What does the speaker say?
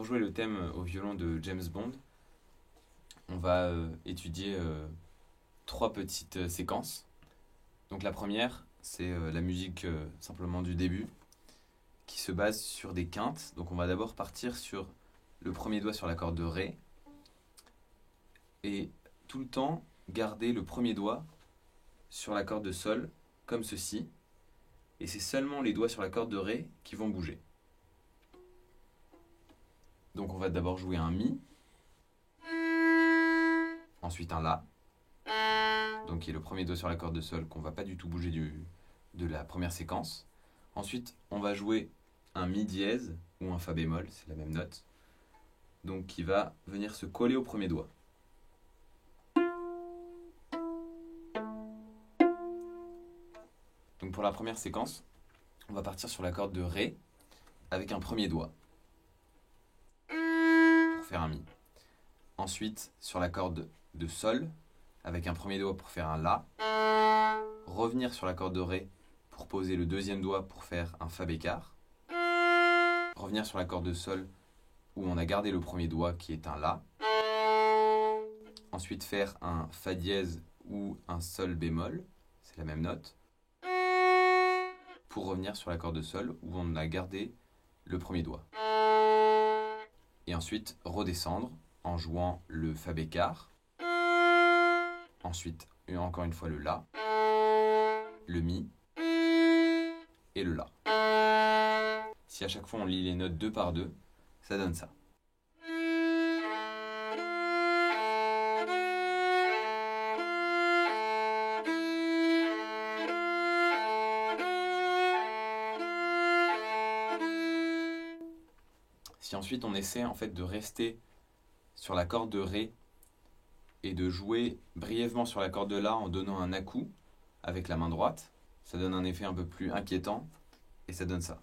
jouer le thème au violon de James Bond, on va étudier trois petites séquences. Donc la première, c'est la musique simplement du début, qui se base sur des quintes. Donc on va d'abord partir sur le premier doigt sur la corde de Ré, et tout le temps garder le premier doigt sur la corde de Sol, comme ceci. Et c'est seulement les doigts sur la corde de Ré qui vont bouger. Donc on va d'abord jouer un Mi, ensuite un La, donc qui est le premier doigt sur la corde de Sol qu'on ne va pas du tout bouger de la première séquence. Ensuite on va jouer un Mi dièse ou un Fa bémol, c'est la même note, donc qui va venir se coller au premier doigt. Donc pour la première séquence, on va partir sur la corde de Ré avec un premier doigt pour faire un Mi. Ensuite sur la corde de Sol avec un premier doigt pour faire un La. Revenir sur la corde de Ré pour poser le deuxième doigt pour faire un Fa bécard. Revenir sur la corde de Sol où on a gardé le premier doigt qui est un La. Ensuite faire un Fa dièse ou un Sol bémol, c'est la même note, pour revenir sur la corde de Sol où on a gardé le premier doigt. Et ensuite redescendre en jouant le Fa bécard. Ensuite, encore une fois le La, le Mi et le La. Si à chaque fois on lit les notes deux par deux, ça donne ça. Si ensuite on essaie en fait de rester sur la corde de Ré et de jouer brièvement sur la corde de La en donnant un à-coup avec la main droite, ça donne un effet un peu plus inquiétant et ça donne ça.